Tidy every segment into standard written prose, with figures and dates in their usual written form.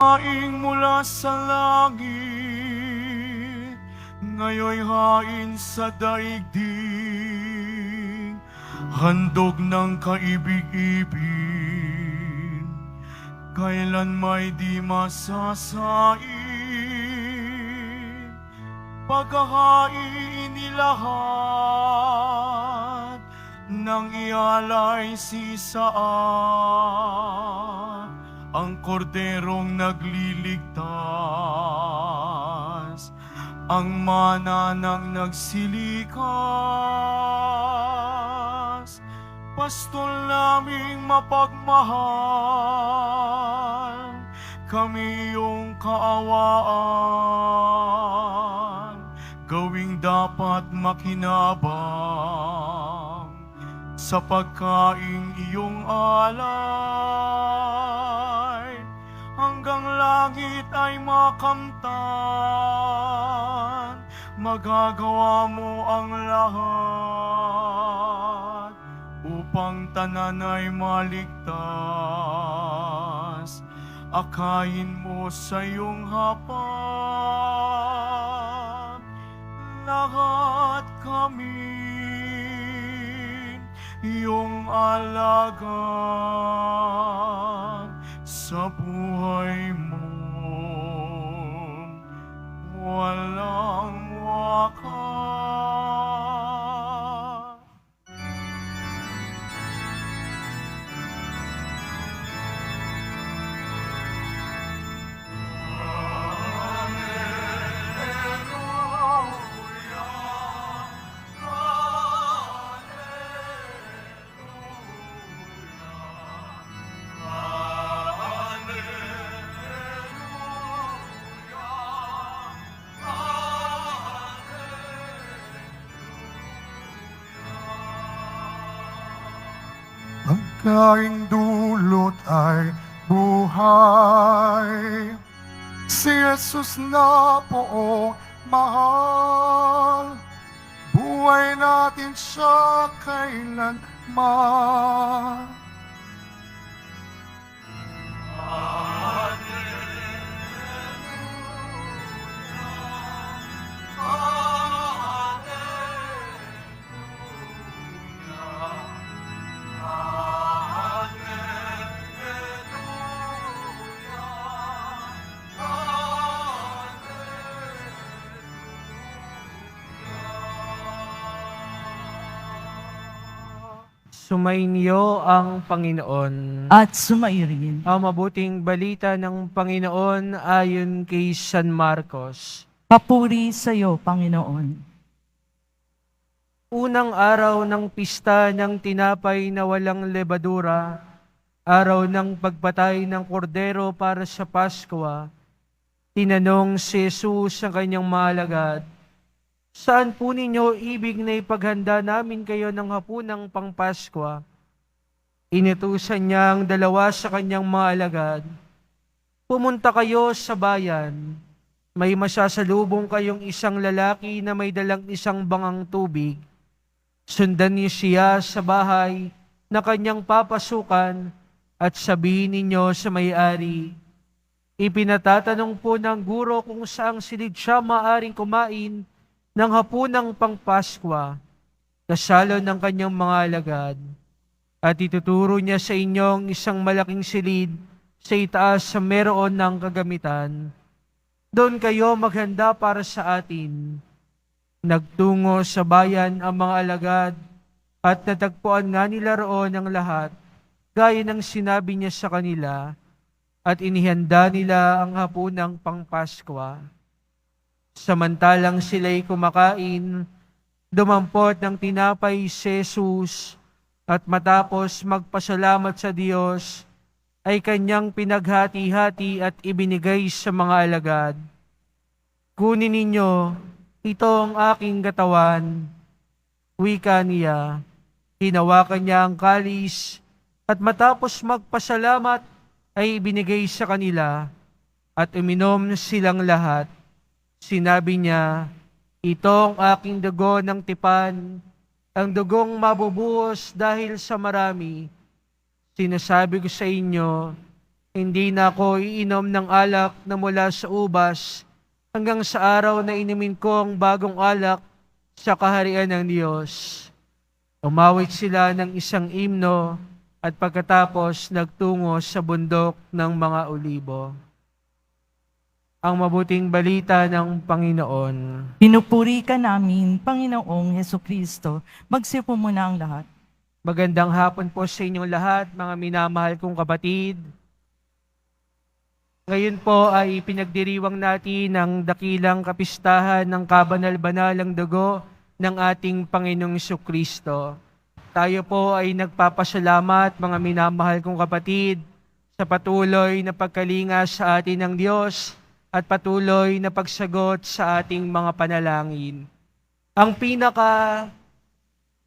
Haing mula sa langit, ngayoy hain sa daigdig, handog ng kaibig-ibig, kailan may di masasain. Paghahain nilahat ng ialay sisaan, ang korderong nagliligtas, ang mana ng nagsilikas. Pastol naming mapagmahal, kami iyong kaawaan, gawing dapat makinabang sa pagkaing iyong alay. Hanggang langit ay makamtan, magagawa mo ang lahat upang tanan ay maligtas. Akayin mo sa iyong hapag, lahat kami iyong alagad sa buhay mo walang wakas. Pagkaing dulot ay buhay, si Jesus na poong mahal. Buhay natin siya kailanman. Sumainyo ang Panginoon. At sumairin. Ang mabuting balita ng Panginoon ayon kay San Marcos. Papuri sa iyo, Panginoon. Unang araw ng pista ng tinapay na walang lebadura, araw ng pagpatay ng kordero para sa Paskwa, tinanong si Jesus sa kanyang mga alagad, "Saan po ninyo ibig na ipaghanda namin kayo ng hapunang pangpaskwa?" Inutusan niya ang dalawa sa kanyang mga alagad, "Pumunta kayo sa bayan. May masasalubong kayong isang lalaki na may dalang isang bangang tubig. Sundan niyo siya sa bahay na kanyang papasukan at sabihin ninyo sa may-ari, ipinatatanong po ng guro kung saang silid siya maaring kumain ng hapunang pangpaskwa, kasalo ng kanyang mga alagad, at ituturo niya sa inyong isang malaking silid sa itaas sa meron ng kagamitan. Doon kayo maghanda para sa atin." Nagtungo sa bayan ang mga alagad at natagpuan nga nila roon ang lahat, gaya ng sinabi niya sa kanila, at inihanda nila ang hapunang pangpaskwa. Samantalang sila'y kumakain, dumampot ng tinapay si Jesus at matapos magpasalamat sa Diyos, ay kanyang pinaghati-hati at ibinigay sa mga alagad. "Kunin ninyo, ito ang aking katawan." Wika niya, hinawakan niya ang kalis at matapos magpasalamat ay ibinigay sa kanila at uminom silang lahat. Sinabi niya, "Ito ang aking dugo ng tipan, ang dugong mabubuhos dahil sa marami. Sinasabi ko sa inyo, Hindi na ako iinom ng alak na mula sa ubas hanggang sa araw na inumin ko ang bagong alak sa kaharian ng Diyos. Umawit sila ng isang himno at pagkatapos nagtungo sa bundok ng mga olibo. Ang mabuting balita ng Panginoon. Pinupuri ka namin, Panginoong Hesukristo. Magsipo muna ang lahat. Magandang hapon po sa inyong lahat, mga minamahal kong kapatid. Ngayon po ay pinagdiriwang natin ang dakilang kapistahan ng kabanal-banalang dugo ng ating Panginoong Jesucristo. Tayo po ay nagpapasalamat, mga minamahal kong kapatid, sa patuloy na pagkalinga sa atin ng Diyos at patuloy na pagsagot sa ating mga panalangin. Ang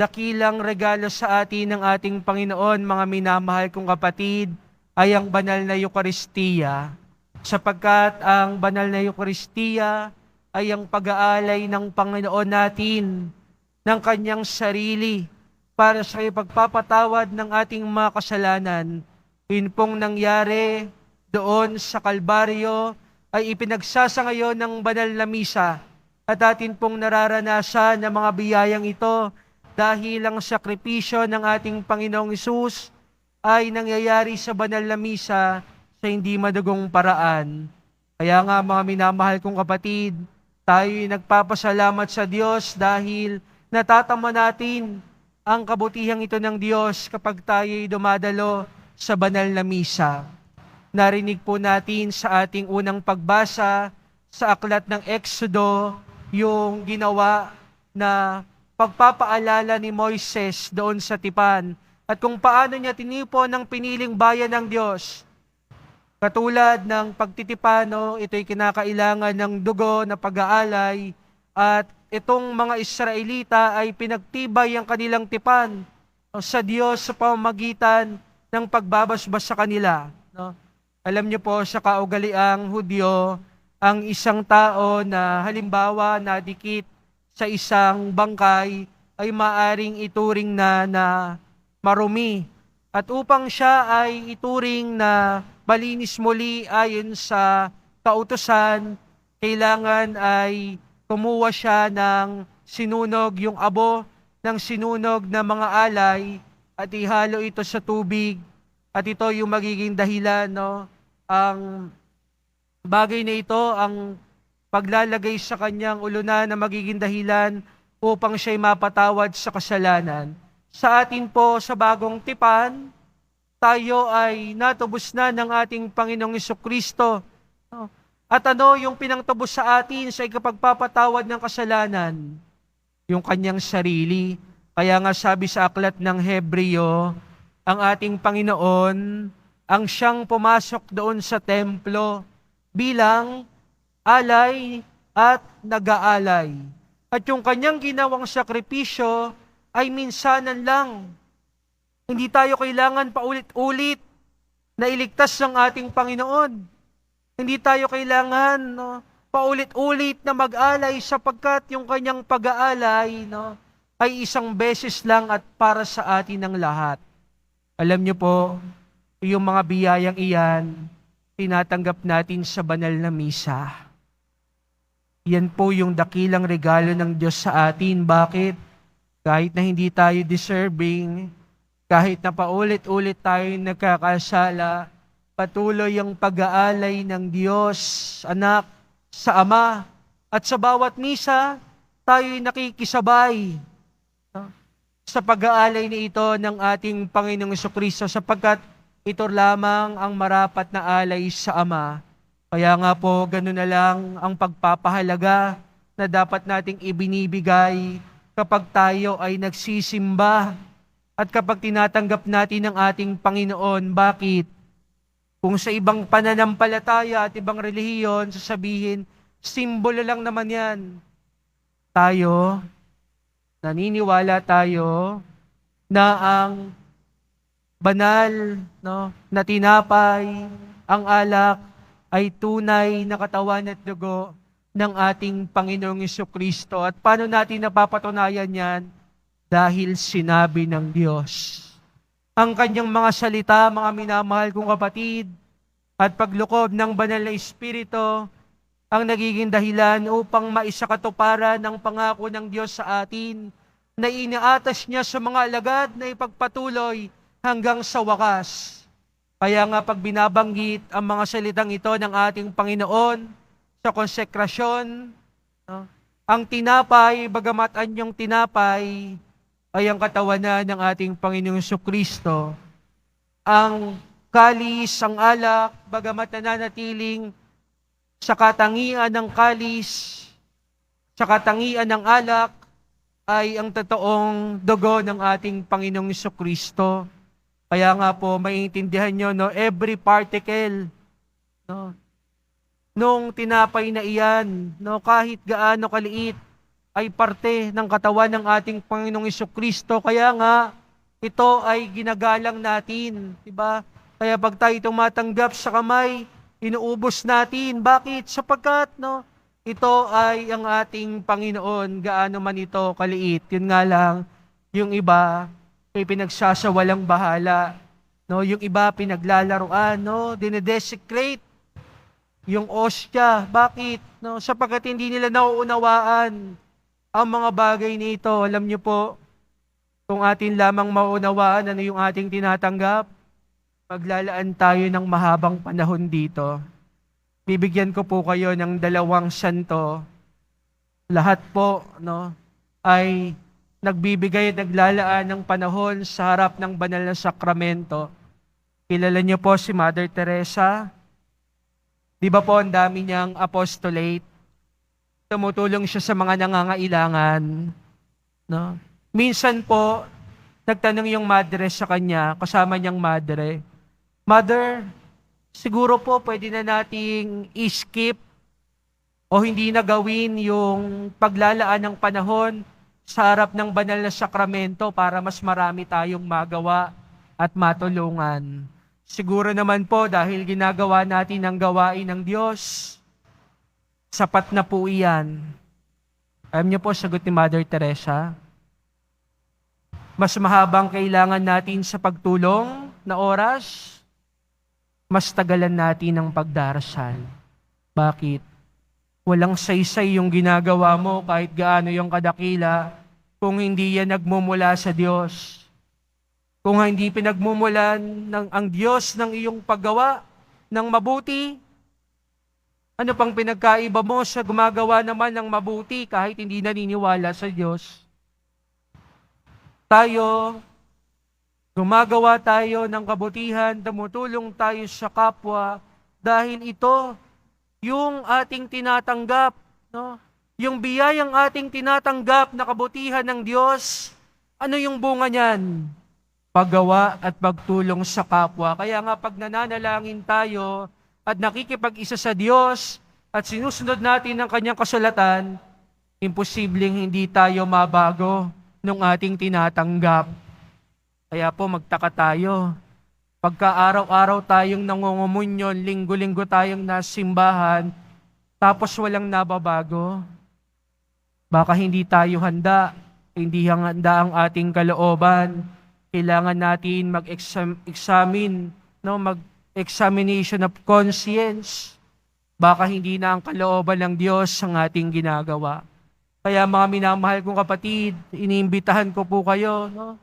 dakilang regalo sa atin ng ating Panginoon, mga minamahal kong kapatid, ay ang banal na Eucharistia. Sapagkat ang banal na Eucharistia ay ang pag-aalay ng Panginoon natin ng kanyang sarili para sa ipagpapatawad ng ating mga kasalanan. Yun pong nangyari doon sa Kalbaryo ay ipinagsasangayon ng banal na misa at atin pong nararanasan ng mga biyayang ito dahil ang sakripisyo ng ating Panginoong Hesus ay nangyayari sa banal na misa sa hindi madugong paraan. Kaya nga mga minamahal kong kapatid, tayo'y nagpapasalamat sa Diyos dahil natatama natin ang kabutihang ito ng Diyos kapag tayo'y dumadalo sa banal na misa. Narinig po natin sa ating unang pagbasa sa aklat ng Exodo yung ginawa na pagpapaalala ni Moises doon sa tipan at kung paano niya tinipon ng piniling bayan ng Diyos. Katulad ng pagtitipano, ito'y kinakailangan ng dugo na pag-aalay at itong mga Israelita ay pinagtibay ang kanilang tipan sa Diyos sa pamamagitan ng pagbabasbas sa kanila. No? Alam niyo po, sa kaugaliang Hudyo, ang isang tao na halimbawa nadikit sa isang bangkay ay maaring ituring na marumi. At upang siya ay ituring na malinis muli ayon sa kautusan, kailangan ay kumuha siya ng sinunog, yung abo ng sinunog na mga alay at ihalo ito sa tubig. At ito yung magiging dahilan, no? Ang bagay na ito, ang paglalagay sa kanyang ulunan na magiging dahilan upang siya'y mapatawad sa kasalanan. Sa atin po, sa bagong tipan, tayo ay natubos na ng ating Panginoong Jesucristo. At ano yung pinangtubos sa atin sa ikapagpapatawad ng kasalanan? Yung kanyang sarili. Kaya nga sabi sa aklat ng Hebreo, ang ating Panginoon, ang siyang pumasok doon sa templo bilang alay at nag-aalay. At yung kanyang ginawang sakripisyo ay minsanan lang. Hindi tayo kailangan paulit-ulit na iligtas ng ating Panginoon. Hindi tayo kailangan paulit-ulit na mag-alay sapagkat yung kanyang pag-aalay ay isang beses lang at para sa atin ng lahat. Alam niyo po, yung mga biyayang iyan, tinatanggap natin sa banal na misa. Yan po yung dakilang regalo ng Diyos sa atin. Bakit? Kahit na hindi tayo deserving, kahit na paulit-ulit tayo nagkakasala, patuloy ang pag-aalay ng Diyos, anak, sa Ama. At sa bawat misa, tayo'y nakikisabay sa pag-aalay na ito ng ating Panginoong Jesucristo sapagkat ito lamang ang marapat na alay sa Ama. Kaya nga po, gano'n na lang ang pagpapahalaga na dapat nating ibinibigay kapag tayo ay nagsisimba at kapag tinatanggap natin ang ating Panginoon. Bakit? Kung sa ibang pananampalataya at ibang relihiyon, sasabihin, simbolo lang naman yan. Tayo, naniniwala tayo na ang banal na tinapay, ang alak, ay tunay na katawan at dugo ng ating Panginoong Jesucristo. At paano natin napapatunayan yan? Dahil sinabi ng Diyos. Ang kanyang mga salita, mga minamahal kong kapatid, at paglukob ng banal na Espiritu ang nagiging dahilan upang maisakatuparan ang pangako ng Diyos sa atin na inaatas niya sa mga alagad na ipagpatuloy hanggang sa wakas. Kaya nga pag binabanggit ang mga salitang ito ng ating Panginoon sa konsekrasyon, no, ang tinapay, bagamat anyong tinapay, ay ang katawan na ng ating Panginoong Jesucristo. Ang kalis, ang alak, bagamat nananatiling sa katangian ng kalis, sa katangian ng alak, ay ang totoong dugo ng ating Panginoong Jesucristo. Kaya nga po, maiintindihan nyo, no, every particle, no, nung tinapay na iyan, no, kahit gaano kaliit, ay parte ng katawan ng ating Panginoong Jesucristo. Kaya nga, ito ay ginagalang natin. Diba? Kaya pag tayo tumatanggap sa kamay, inuubos natin. Bakit? Sapagkat, no, ito ay ang ating Panginoon, gaano man ito kaliit. Yun nga lang, yung iba ay pinagsasawalang bahala. No, yung iba pinaglalaruan, no, dinedesecrate yung ostya. Bakit? No, sapagkat hindi nila nauunawaan ang mga bagay nito. Alam niyo po, kung atin lamang maunawaan ano yung ating tinatanggap, maglalaan tayo ng mahabang panahon dito. Bibigyan ko po kayo ng 2 santo. Lahat po, no, ay nagbibigay at naglalaan ng panahon sa harap ng banal na sakramento. Kilala niyo po si Mother Teresa. Di ba po ang dami niyang apostolate? Tumutulong siya sa mga nangangailangan. No? Minsan po, nagtanong yung madre sa kanya, kasama niyang madre, Mother, siguro po pwede na nating i-skip o hindi na gawin yung paglalaan ng panahon sa harap ng banal na sakramento para mas marami tayong magawa at matulungan. Siguro naman po dahil ginagawa natin ang gawain ng Diyos, sapat na po iyan. Alam niyo po, sagot ni Mother Teresa, mas mahabang kailangan natin sa pagtulong na oras, mas tagalan natin ang pagdarasal. Bakit? Walang saysay yung ginagawa mo kahit gaano yung kadakila kung hindi yan nagmumula sa Diyos. Kung hindi pinagmumulan ng ang Diyos ng iyong paggawa ng mabuti, ano pang pinagkaiba mo sa gumagawa naman ng mabuti kahit hindi naniniwala sa Diyos? Tayo, gumagawa tayo ng kabutihan, tumutulong tayo sa kapwa dahil ito yung ating tinatanggap, no? Yung biyayang ating tinatanggap na kabutihan ng Diyos, ano yung bunga niyan? Paggawa at pagtulong sa kapwa. Kaya nga pag nananalangin tayo at nakikipag-isa sa Diyos at sinusunod natin ang kanyang kasulatan, imposibleng hindi tayo mabago nung ating tinatanggap. Kaya po magtaka tayo. Pagka araw-araw tayong nangungumunyon, linggo-linggo tayong nasimbahan, tapos walang nababago. Baka hindi tayo handa, hindi handa ang ating kalooban. Kailangan natin mag-examine, no? Mag-examination of conscience. Baka hindi na ang kalooban ng Diyos ang ating ginagawa. Kaya mga minamahal kong kapatid, iniimbitahan ko po kayo, no,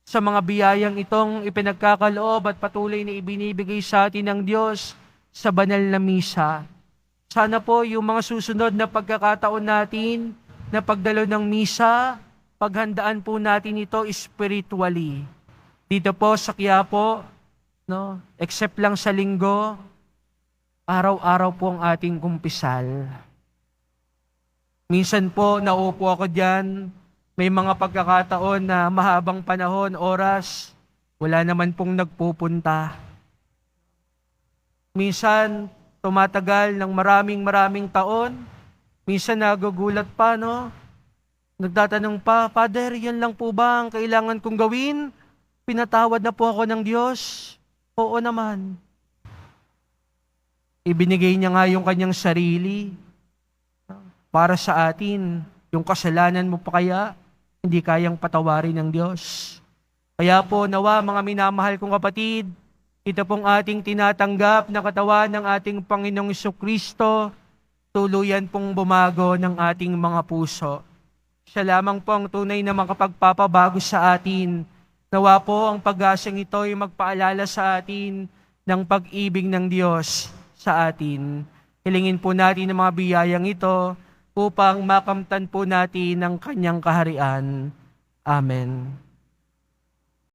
sa mga biyayang itong ipinagkakaloob at patuloy na ibinibigay sa atin ng Diyos sa banal na misa. Sana po yung mga susunod na pagkakataon natin na pagdalo ng misa, paghandaan po natin ito spiritually. Dito po sa Quiapo, no, except lang sa linggo, araw-araw po ang ating kumpisal. Minsan po, naupo ako dyan, may mga pagkakataon na mahabang panahon, oras, wala naman pong nagpupunta. Minsan, tumatagal ng maraming taon, minsan nagugulat pa, no? Nagtatanong pa, Father, yan lang po ba ang kailangan kong gawin? Pinatawad na po ako ng Diyos? Oo naman. Ibinigay niya nga yung kanyang sarili para sa atin. Yung kasalanan mo pa kaya, hindi kayang patawarin ng Diyos. Kaya po, nawa mga minamahal kong kapatid, ito pong ating tinatanggap na katawan ng ating Panginoong Jesucristo, tuluyan pong bumago ng ating mga puso. Siya lamang po ang tunay na makapagpapabago sa atin. Nawa po ang pag-asang ito ay magpaalala sa atin ng pag-ibig ng Diyos sa atin. Hilingin po natin ang mga biyayang ito upang makamtan po natin ang Kanyang kaharian. Amen.